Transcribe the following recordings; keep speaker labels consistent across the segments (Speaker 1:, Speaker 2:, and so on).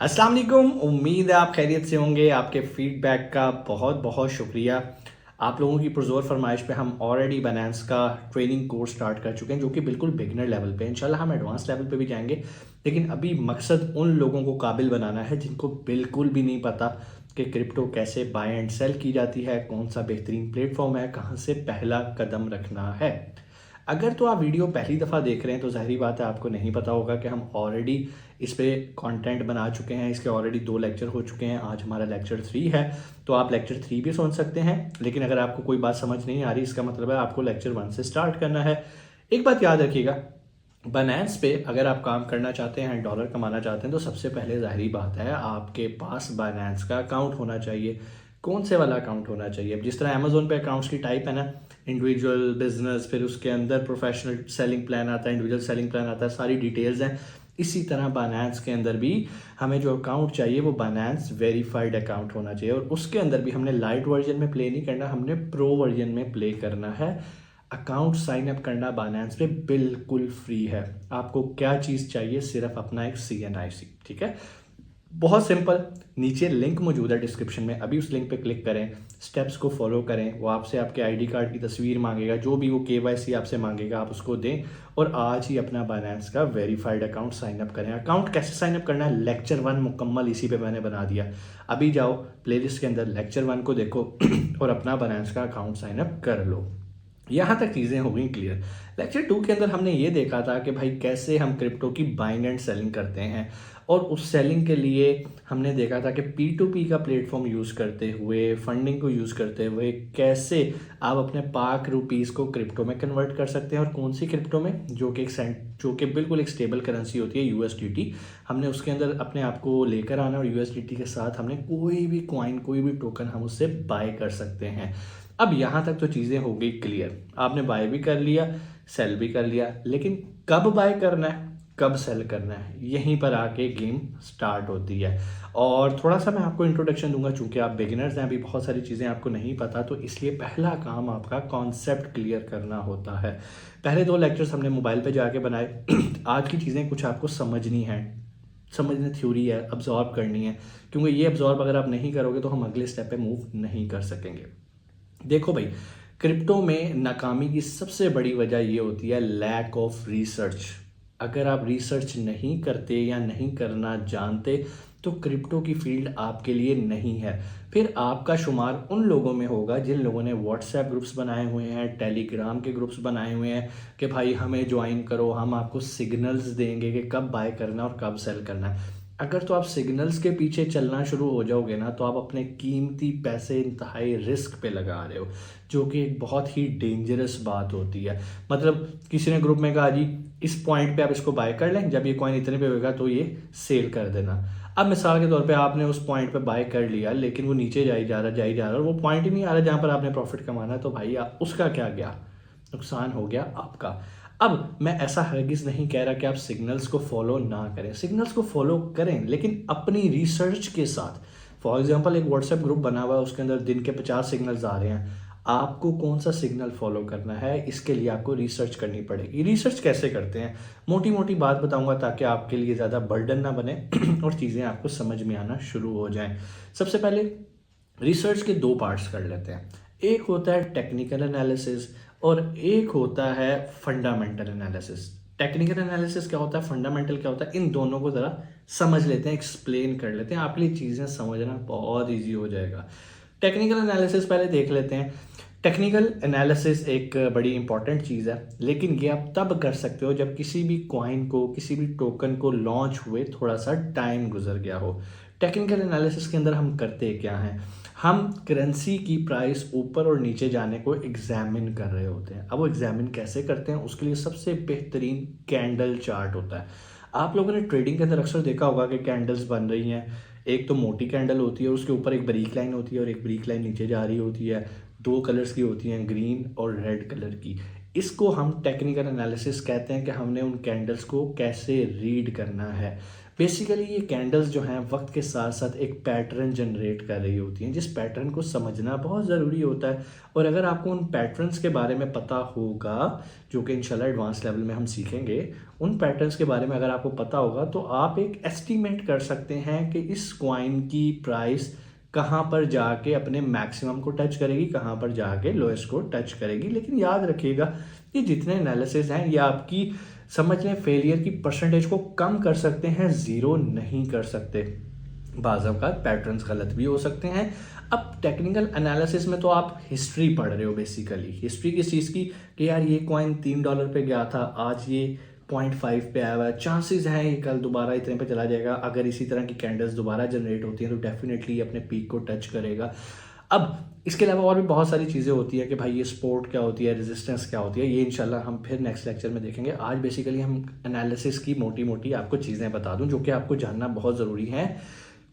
Speaker 1: अस्सलाम वालेकुम। उम्मीद है आप खैरियत से होंगे। आपके फीडबैक का बहुत बहुत शुक्रिया। आप लोगों की पुरज़ोर फरमाइश पे हम ऑलरेडी बायनेंस का ट्रेनिंग कोर्स स्टार्ट कर चुके हैं, जो कि बिल्कुल बिगिनर लेवल पे। इंशाल्लाह हम एडवांस लेवल पे भी जाएंगे, लेकिन अभी मकसद उन लोगों को काबिल बनाना है जिनको बिल्कुल भी नहीं पता कि क्रिप्टो कैसे बाय एंड सेल की जाती है, कौन सा बेहतरीन प्लेटफॉर्म है, कहाँ से पहला कदम रखना है। अगर तो आप वीडियो पहली दफ़ा देख रहे हैं तो ज़ाहिरी बात है आपको नहीं पता होगा कि हम ऑलरेडी इस पे कंटेंट बना चुके हैं। इसके ऑलरेडी 2 लेक्चर हो चुके हैं। आज हमारा लेक्चर 3 है, तो आप लेक्चर 3 भी सुन सकते हैं। लेकिन अगर आपको कोई बात समझ नहीं आ रही, इसका मतलब है आपको लेक्चर 1 से स्टार्ट करना है। एक बात याद रखिएगा, बायनेंस पे अगर आप काम करना चाहते हैं, डॉलर कमाना चाहते हैं, तो सबसे पहले ज़ाहिरी बात है आपके पास बायनेंस का अकाउंट होना चाहिए। कौन से वाला अकाउंट होना चाहिए? अब जिस तरह अमेजोन पे अकाउंट्स की टाइप है ना, इंडिविजुअल, बिजनेस, फिर उसके अंदर प्रोफेशनल सेलिंग प्लान आता है, इंडिविजुअल सेलिंग प्लान आता है, सारी डिटेल्स हैं। इसी तरह बायनेंस के अंदर भी हमें जो अकाउंट चाहिए वो बायनेंस वेरीफाइड अकाउंट होना चाहिए, और उसके अंदर भी हमने लाइट वर्जन में प्ले नहीं करना, हमने प्रो वर्जन में प्ले करना है। अकाउंट साइन अप करना बायनेंस पे बिल्कुल फ्री है। आपको क्या चीज़ चाहिए? सिर्फ अपना एक CNIC, ठीक है। बहुत सिंपल, नीचे लिंक मौजूद है डिस्क्रिप्शन में, अभी उस लिंक पे क्लिक करें, स्टेप्स को फॉलो करें। वो आपसे आपके आईडी कार्ड की तस्वीर मांगेगा, जो भी वो KYC आपसे मांगेगा आप उसको दें, और आज ही अपना बायनेंस का वेरीफाइड अकाउंट साइन अप करें। अकाउंट कैसे साइन अप करना है, लेक्चर 1 मुकम्मल इसी पे मैंने बना दिया। अभी जाओ प्लेलिस्ट के अंदर लेक्चर 1 को देखो और अपना बायनेंस का अकाउंट साइन अप कर लो। यहाँ तक चीज़ें हो गई क्लियर। लेक्चर 2 के अंदर हमने ये देखा था कि भाई कैसे हम क्रिप्टो की बाइंग एंड सेलिंग करते हैं, और उस सेलिंग के लिए हमने देखा था कि P2P का प्लेटफॉर्म यूज़ करते हुए, फंडिंग को यूज़ करते हुए कैसे आप अपने पाक रुपीज़ को क्रिप्टो में कन्वर्ट कर सकते हैं। और कौन सी क्रिप्टो में? जो कि जो कि बिल्कुल एक स्टेबल करेंसी होती है, USDT। हमने उसके अंदर अपने आप को लेकर आना, और USDT के साथ हमने कोई भी कॉइन, कोई भी टोकन हम उससे बाय कर सकते हैं। अब यहाँ तक तो चीज़ें हो गई क्लियर। आपने बाय भी कर लिया, सेल भी कर लिया, लेकिन कब बाय करना है, कब सेल करना है, यहीं पर आके गेम स्टार्ट होती है। और थोड़ा सा मैं आपको इंट्रोडक्शन दूंगा, चूंकि आप बिगिनर्स हैं, अभी बहुत सारी चीज़ें आपको नहीं पता, तो इसलिए पहला काम आपका कॉन्सेप्ट क्लियर करना होता है। पहले 2 लेक्चर्स हमने मोबाइल पे जाके बनाए। आज की चीज़ें कुछ आपको समझनी है, समझने थ्योरी है, अब्जॉर्ब करनी है, क्योंकि ये अब्जॉर्ब अगर आप नहीं करोगे तो हम अगले स्टेप पे मूव नहीं कर सकेंगे। देखो भाई, क्रिप्टो में नाकामी की सबसे बड़ी वजह ये होती है लैक ऑफ रिसर्च। अगर आप रिसर्च नहीं करते या नहीं करना जानते तो क्रिप्टो की फील्ड आपके लिए नहीं है। फिर आपका शुमार उन लोगों में होगा जिन लोगों ने व्हाट्सएप ग्रुप्स बनाए हुए हैं, टेलीग्राम के ग्रुप्स बनाए हुए हैं कि भाई हमें ज्वाइन करो, हम आपको सिग्नल्स देंगे कि कब बाय करना और कब सेल करना है। अगर तो आप सिग्नल्स के पीछे चलना शुरू हो जाओगे ना, तो आप अपने कीमती पैसे इंतहाई रिस्क पे लगा रहे हो, जो कि एक बहुत ही डेंजरस बात होती है। मतलब किसी ने ग्रुप में कहा जी इस पॉइंट पे आप इसको बाय कर लें, जब ये कॉइन इतने पे होगा तो ये सेल कर देना। अब मिसाल के तौर पे आपने उस पॉइंट पे बाय कर लिया, लेकिन वो नीचे जाई जा रहा और वो पॉइंट ही नहीं आ रहा जहाँ पर आपने प्रॉफिट कमाना है, तो भाई आप उसका क्या गया, नुकसान हो गया आपका। अब मैं ऐसा हरगिज़ नहीं कह रहा कि आप सिग्नल्स को फॉलो ना करें, सिग्नल्स को फॉलो करें, लेकिन अपनी रिसर्च के साथ। फॉर एग्जांपल एक व्हाट्सएप ग्रुप बना हुआ है, उसके अंदर दिन के 50 सिग्नल्स आ रहे हैं, आपको कौन सा सिग्नल फॉलो करना है, इसके लिए आपको रिसर्च करनी पड़ेगी। रिसर्च कैसे करते हैं, मोटी मोटी बात बताऊंगा ताकि आपके लिए ज़्यादा बर्डन ना बने और चीज़ें आपको समझ में आना शुरू हो जाएं। सबसे पहले रिसर्च के 2 पार्ट्स कर लेते हैं। एक होता है टेक्निकल एनालिसिस और एक होता है फंडामेंटल एनालिसिस। टेक्निकल एनालिसिस क्या होता है, फंडामेंटल क्या होता है, इन दोनों को ज़रा समझ लेते हैं, एक्सप्लेन कर लेते हैं, आपके लिए चीज़ें समझना बहुत ईजी हो जाएगा। टेक्निकल एनालिसिस पहले देख लेते हैं। टेक्निकल एनालिसिस एक बड़ी इंपॉर्टेंट चीज़ है, लेकिन ये आप तब कर सकते हो जब किसी भी कॉइन को, किसी भी टोकन को लॉन्च हुए थोड़ा सा टाइम गुजर गया हो। टेक्निकल एनालिसिस के अंदर हम करते क्या हैं, हम करेंसी की प्राइस ऊपर और नीचे जाने को एग्जामिन कर रहे होते हैं। अब वो एग्जामिन कैसे करते हैं, उसके लिए सबसे बेहतरीन कैंडल चार्ट होता है। आप लोगों ने ट्रेडिंग के अंदर अक्सर देखा होगा कि कैंडल्स बन रही हैं, एक तो मोटी कैंडल होती है, उसके ऊपर एक ब्रीक लाइन होती है और एक ब्रीक लाइन नीचे जा रही होती है, 2 कलर्स की होती हैं, ग्रीन और रेड कलर की। इसको हम टेक्निकल एनालिसिस कहते हैं कि हमने उन कैंडल्स को कैसे रीड करना है। बेसिकली ये कैंडल्स जो हैं वक्त के साथ साथ एक पैटर्न जनरेट कर रही होती हैं, जिस पैटर्न को समझना बहुत ज़रूरी होता है। और अगर आपको उन पैटर्न्स के बारे में पता होगा, जो कि इंशाल्लाह एडवांस लेवल में हम सीखेंगे, उन पैटर्न्स के बारे में अगर आपको पता होगा तो आप एक एस्टीमेट कर सकते हैं कि इस कॉइन की प्राइस कहाँ पर जाके अपने मैक्सिमम को टच करेगी, कहाँ पर जाके लोएस्ट को टच करेगी। लेकिन याद रखिएगा, ये जितने एनालिसिस हैं ये आपकी समझ लें फेलियर की परसेंटेज को कम कर सकते हैं, ज़ीरो नहीं कर सकते। बाज़ औक़ात पैटर्न्स गलत भी हो सकते हैं। अब टेक्निकल एनालिसिस में तो आप हिस्ट्री पढ़ रहे हो, बेसिकली हिस्ट्री किस चीज़ की, कि यार ये कॉइन $3 पे गया था, आज ये 0.5 पे आया हुआ है, चांसेस हैं ये कल दोबारा इतने पे चला जाएगा। अगर इसी तरह की कैंडल्स दोबारा जनरेट होती हैं तो डेफिनेटली ये अपने पीक को टच करेगा। अब इसके अलावा और भी बहुत सारी चीज़ें होती है कि भाई ये सपोर्ट क्या होती है, रेजिस्टेंस क्या होती है, ये इंशाल्लाह हम फिर नेक्स्ट लेक्चर में देखेंगे। आज बेसिकली हम एनालिसिस की मोटी मोटी आपको चीज़ें बता दूं जो कि आपको जानना बहुत ज़रूरी है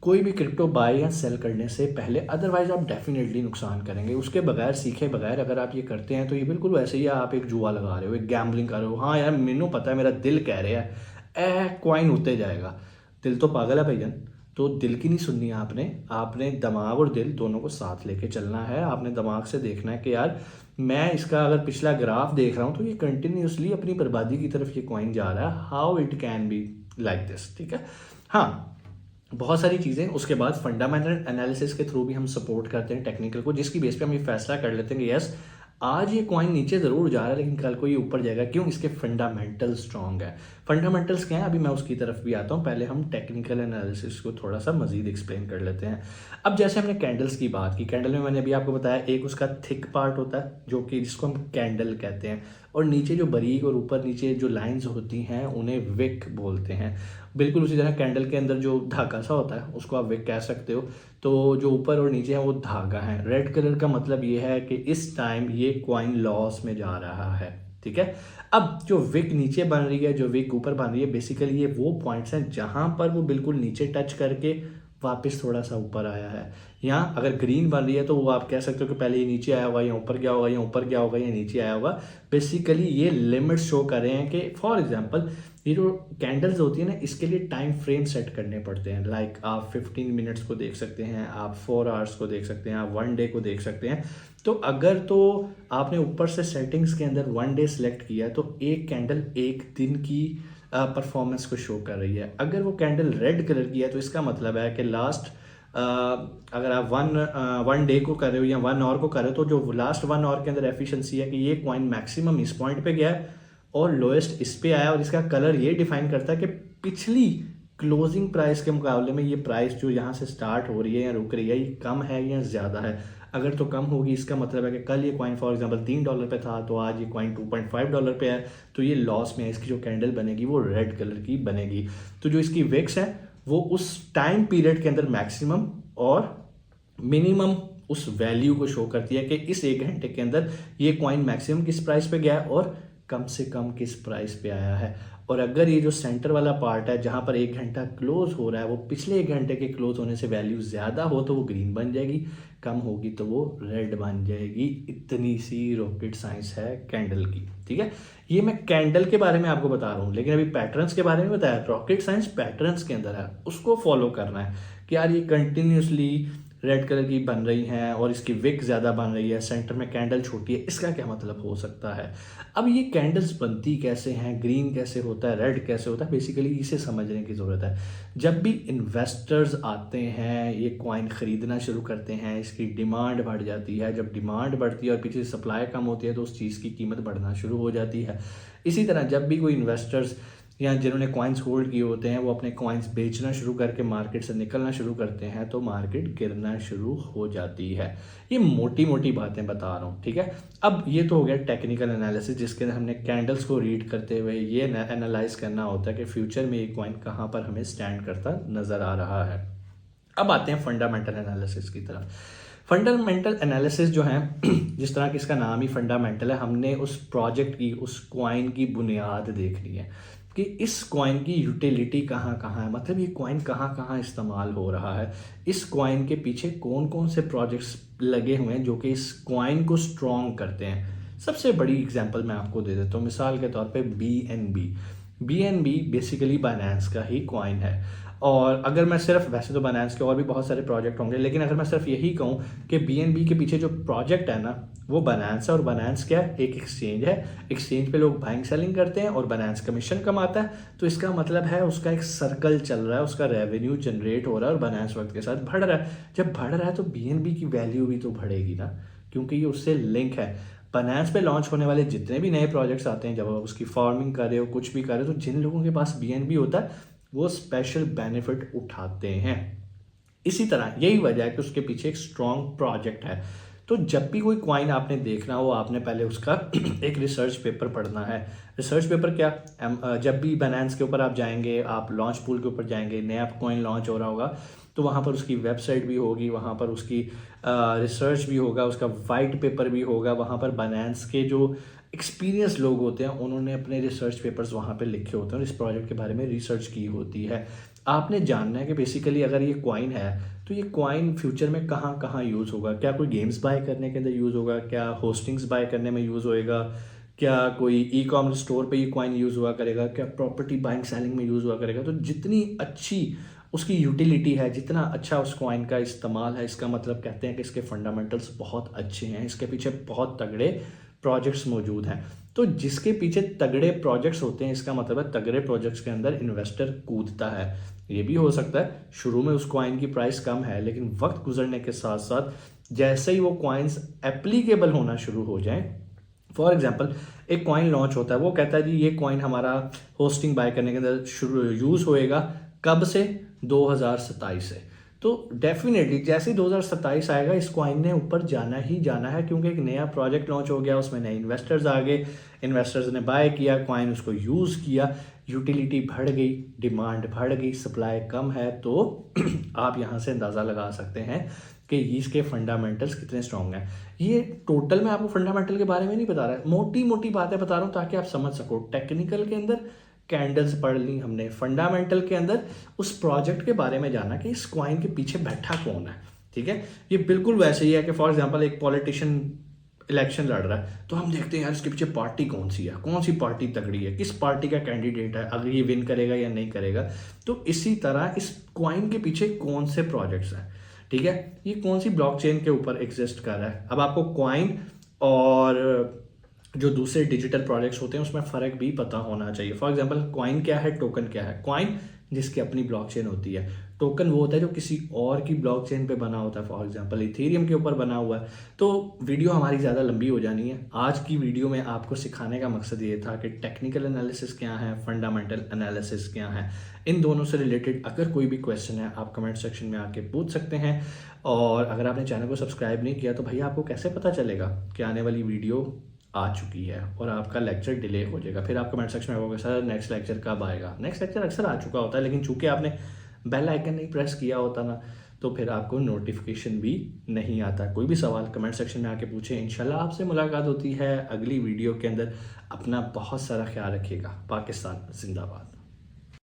Speaker 1: कोई भी क्रिप्टो बाय या सेल करने से पहले, अदरवाइज आप डेफिनेटली नुकसान करेंगे। उसके बगैर, सीखे बगैर अगर आप ये करते हैं तो ये बिल्कुल वैसे ही आप एक जुआ लगा रहे हो, एक गैम्बलिंग कर रहे हो। हाँ यार, मैनू पता है, मेरा दिल कह रहा है कॉइन उठते जाएगा, दिल तो पागल है भैया। तो दिल की नहीं सुननी है आपने दिमाग और दिल दोनों को साथ लेके चलना है। आपने दिमाग से देखना है कि यार मैं इसका अगर पिछला ग्राफ देख रहा हूँ तो ये कंटिन्यूसली अपनी बर्बादी की तरफ ये कॉइन जा रहा है, how it can be like this, ठीक है। हाँ, बहुत सारी चीज़ें उसके बाद फंडामेंटल एनालिसिस के थ्रू भी हम सपोर्ट करते हैं टेक्निकल को, जिसकी बेस पे हम ये फैसला कर लेते हैं कि यस आज ये कॉइन नीचे ज़रूर जा रहा है लेकिन कल को ये ऊपर जाएगा। क्यों? इसके फंडामेंटल स्ट्रॉन्ग है। फंडामेंटल्स क्या है, अभी मैं उसकी तरफ भी आता हूँ। पहले हम टेक्निकल एनालिसिस को थोड़ा सा मजीद एक्सप्लेन कर लेते हैं। अब जैसे हमने कैंडल्स की बात की, कैंडल में मैंने अभी आपको बताया एक उसका थिक पार्ट होता है जो कि जिसको हम कैंडल कहते हैं, और नीचे जो बारीक और ऊपर नीचे जो लाइंस होती हैं उन्हें विक बोलते हैं। बिल्कुल उसी तरह कैंडल के अंदर जो धागा सा होता है उसको आप विक कह सकते हो। तो जो ऊपर और नीचे है वो धागा है। रेड कलर का मतलब ये है कि इस टाइम ये कॉइन लॉस में जा रहा है, ठीक है। अब जो विक नीचे बन रही है, जो विक ऊपर बन रही है, बेसिकली ये वो पॉइंट्स हैं जहां पर वो बिल्कुल नीचे टच करके वापस थोड़ा सा ऊपर आया है। यहाँ अगर ग्रीन बन रही है तो वो आप कह सकते हो कि पहले ये नीचे आया होगा या ऊपर गया होगा, या ऊपर गया होगा या नीचे आया होगा। बेसिकली ये लिमिट शो कर रहे हैं कि फॉर एग्जांपल ये जो कैंडल्स होती है ना, इसके लिए टाइम फ्रेम सेट करने पड़ते हैं। लाइक आप 15 मिनट्स को देख सकते हैं, आप 4 आवर्स को देख सकते हैं, आप 1 डे को देख सकते हैं। तो अगर तो आपने ऊपर से सेटिंग्स के अंदर 1 डे सेलेक्ट किया तो एक कैंडल एक दिन की परफॉर्मेंस को शो कर रही है। अगर वो कैंडल रेड कलर की है तो इसका मतलब है कि लास्ट अगर आप वन डे को कर रहे हो या 1 आवर को कर रहे हो तो जो लास्ट 1 आवर के अंदर एफिशिएंसी है कि ये कॉइन मैक्सिमम इस पॉइंट पे गया है और लोएस्ट इस पे आया। और इसका कलर ये डिफाइन करता है कि पिछली क्लोजिंग प्राइस के मुकाबले में ये प्राइस जो यहाँ से स्टार्ट हो रही है या रुक रही है, ये कम है या ज़्यादा है। अगर तो कम होगी इसका मतलब है कि कल ये कॉइन फॉर एग्जांपल $3 पे था तो आज ये कॉइन $2.5 पे है, तो ये लॉस में है। इसकी जो कैंडल बनेगी वो रेड कलर की बनेगी। तो जो इसकी विक्स है वो उस टाइम पीरियड के अंदर मैक्सिमम और मिनिमम उस वैल्यू को शो करती है कि इस 1 घंटे के अंदर ये कॉइन मैक्सिमम किस प्राइस पे गया है और कम से कम किस प्राइस पे आया है। और अगर ये जो सेंटर वाला पार्ट है जहां पर 1 घंटा क्लोज हो रहा है वो पिछले 1 घंटे के क्लोज होने से वैल्यू ज़्यादा हो तो वो ग्रीन बन जाएगी, कम होगी तो वो रेड बन जाएगी। इतनी सी रॉकेट साइंस है कैंडल की, ठीक है। ये मैं कैंडल के बारे में आपको बता रहा हूँ, लेकिन अभी पैटर्न्स के बारे में बताया। रॉकेट साइंस पैटर्न्स के अंदर है, उसको फॉलो करना है कि यार ये कंटिन्यूसली रेड कलर की बन रही हैं और इसकी विक ज़्यादा बन रही है, सेंटर में कैंडल छोटी है, इसका क्या मतलब हो सकता है। अब ये कैंडल्स बनती कैसे हैं, ग्रीन कैसे होता है, रेड कैसे होता है, बेसिकली इसे समझने की ज़रूरत है। जब भी इन्वेस्टर्स आते हैं ये कॉइन ख़रीदना शुरू करते हैं, इसकी डिमांड बढ़ जाती है। जब डिमांड बढ़ती है और पीछे सप्लाई कम होती है तो उस चीज़ की कीमत बढ़ना शुरू हो जाती है। इसी तरह जब भी कोई इन्वेस्टर्स या जिन्होंने कॉइन्स होल्ड किए होते हैं वो अपने कॉइन्स बेचना शुरू करके मार्केट से निकलना शुरू करते हैं तो मार्केट गिरना शुरू हो जाती है। ये मोटी मोटी बातें बता रहा हूँ, ठीक है। अब ये तो हो गया टेक्निकल एनालिसिस जिसके अंदर हमने कैंडल्स को रीड करते हुए ये एनालाइज करना होता है कि फ्यूचर में ये कॉइन कहाँ पर हमें स्टैंड करता नज़र आ रहा है। अब आते हैं फंडामेंटल एनालिसिस की तरफ। फंडामेंटल एनालिसिस जो है जिस तरह की इसका नाम ही फंडामेंटल है, हमने उस प्रोजेक्ट की, उस कॉइन की बुनियाद देखनी है कि इस कॉइन की यूटिलिटी कहाँ कहाँ है, मतलब ये कॉइन कहाँ कहाँ इस्तेमाल हो रहा है, इस कॉइन के पीछे कौन कौन से प्रोजेक्ट्स लगे हुए हैं जो कि इस कॉइन को स्ट्रॉन्ग करते हैं। सबसे बड़ी एग्जांपल मैं आपको दे देता हूँ, मिसाल के तौर पे BNB। BNB बेसिकली बाइनेंस का ही कॉइन है। और अगर मैं सिर्फ, वैसे तो बाइनेंस के और भी बहुत सारे प्रोजेक्ट होंगे, लेकिन अगर मैं सिर्फ यही कहूँ कि BNB के पीछे जो प्रोजेक्ट है ना वो बाइनेंस है। और बाइनेंस क्या है? एक एक्सचेंज है। एक्सचेंज पे लोग बाइंग सेलिंग करते हैं और बाइनेंस कमीशन कमाता है। तो इसका मतलब है उसका एक सर्कल चल रहा है, उसका रेवेन्यू जनरेट हो रहा है और बाइनेंस वक्त के साथ बढ़ रहा है। जब बढ़ रहा है तो BNB की वैल्यू भी तो बढ़ेगी ना, क्योंकि ये उससे लिंक है। बाइनेंस पे लॉन्च होने वाले जितने भी नए प्रोजेक्ट्स आते हैं, जब आप उसकी फार्मिंग कर रहे हो, कुछ भी कर रहे हो, तो जिन लोगों के पास BNB होता है वो स्पेशल बेनिफिट उठाते हैं। इसी तरह यही वजह है कि उसके पीछे एक स्ट्रॉन्ग प्रोजेक्ट है। तो जब भी कोई कॉइन आपने देखना हो, आपने पहले उसका एक रिसर्च पेपर पढ़ना है। रिसर्च पेपर क्या? जब भी बाइनेंस के ऊपर आप जाएंगे, आप लॉन्च पूल के ऊपर जाएंगे, नया कॉइन लॉन्च हो रहा होगा, तो वहाँ पर उसकी वेबसाइट भी होगी, वहाँ पर उसकी रिसर्च भी होगा, उसका वाइट पेपर भी होगा। वहाँ पर बाइनेंस के जो एक्सपीरियंस लोग होते हैं उन्होंने अपने रिसर्च पेपर्स वहाँ पे लिखे होते हैं और इस प्रोजेक्ट के बारे में रिसर्च की होती है। आपने जानना है कि बेसिकली अगर ये कॉइन है तो ये कॉइन फ्यूचर में कहाँ कहाँ यूज़ होगा। क्या कोई गेम्स बाय करने के अंदर यूज़ होगा? क्या होस्टिंग्स बाय करने में यूज़ होएगा? क्या कोई ई कॉमर्स स्टोर पे ये कॉइन यूज़ हुआ करेगा? क्या प्रॉपर्टी बाइंग सेलिंग में यूज़ हुआ करेगा? तो जितनी अच्छी उसकी यूटिलिटी है, जितना अच्छा उस कॉइन का इस्तेमाल है, इसका मतलब कहते हैं कि इसके फंडामेंटल्स बहुत अच्छे हैं, इसके पीछे बहुत तगड़े प्रोजेक्ट्स मौजूद हैं। तो जिसके पीछे तगड़े प्रोजेक्ट्स होते हैं, इसका मतलब है तगड़े प्रोजेक्ट्स के अंदर इन्वेस्टर कूदता है। ये भी हो सकता है शुरू में उस कॉइन की प्राइस कम है, लेकिन वक्त गुजरने के साथ साथ जैसे ही वो कॉइन्स एप्लीकेबल होना शुरू हो जाएं, फॉर एग्जाम्पल एक कॉइन लॉन्च होता है, वो कहता है जी ये कॉइन हमारा होस्टिंग बाय करने के अंदर शुरू यूज़ होएगा कब से? 2027 से। तो डेफिनेटली जैसे ही 2027 आएगा इस कॉइन ने ऊपर जाना ही जाना है, क्योंकि एक नया प्रोजेक्ट लॉन्च हो गया, उसमें नए इन्वेस्टर्स आ गए, इन्वेस्टर्स ने बाय किया कॉइन, उसको यूज़ किया, यूटिलिटी बढ़ गई, डिमांड बढ़ गई, सप्लाई कम है। तो आप यहाँ से अंदाज़ा लगा सकते हैं कि इसके फंडामेंटल्स कितने स्ट्रॉन्ग हैं। ये टोटल मैं आपको फंडामेंटल के बारे में नहीं बता रहा, मोटी मोटी बातें बता रहा हूँ ताकि आप समझ सको। टेक्निकल के अंदर कैंडल्स पढ़ ली हमने, फंडामेंटल के अंदर उस प्रोजेक्ट के बारे में जाना कि इस कॉइन के पीछे बैठा कौन है। ठीक है, ये बिल्कुल वैसे ही है कि फॉर एग्जांपल एक पॉलिटिशियन इलेक्शन लड़ रहा है, तो हम देखते हैं यार इसके पीछे पार्टी कौन सी है, कौन सी पार्टी तगड़ी है, किस पार्टी का कैंडिडेट है, अगर ये विन करेगा या नहीं करेगा। तो इसी तरह इस कॉइन के पीछे कौन से प्रोजेक्ट्स हैं, ठीक है, ये कौन सी ब्लॉकचेन के ऊपर एग्जिस्ट कर रहा है। अब आपको कॉइन और जो दूसरे डिजिटल प्रोजेक्ट्स होते हैं उसमें फ़र्क भी पता होना चाहिए। फॉर एग्जांपल कॉइन क्या है, टोकन क्या है। कॉइन जिसकी अपनी ब्लॉकचेन होती है, टोकन वो होता है जो किसी और की ब्लॉकचेन पे बना होता है, फॉर एग्जांपल इथेरियम के ऊपर बना हुआ है। तो वीडियो हमारी ज़्यादा लंबी हो जानी है। आज की वीडियो में आपको सिखाने का मकसद ये था कि टेक्निकल एनालिसिस क्या है, फंडामेंटल एनालिसिस क्या है। इन दोनों से रिलेटेड अगर कोई भी क्वेश्चन है आप कमेंट सेक्शन में आके पूछ सकते हैं। और अगर आपने चैनल को सब्सक्राइब नहीं किया तो भैया आपको कैसे पता चलेगा कि आने वाली वीडियो आ चुकी है और आपका लेक्चर डिले हो जाएगा। फिर आप कमेंट सेक्शन में बोलोगे सर नेक्स्ट लेक्चर कब आएगा। नेक्स्ट लेक्चर अक्सर आ चुका होता है, लेकिन चूंकि आपने बेल आइकन नहीं प्रेस किया होता ना, तो फिर आपको नोटिफिकेशन भी नहीं आता। कोई भी सवाल कमेंट सेक्शन में आके पूछे, इंशाल्लाह आपसे मुलाकात होती है अगली वीडियो के अंदर। अपना बहुत सारा ख्याल रखिएगा। पाकिस्तान जिंदाबाद।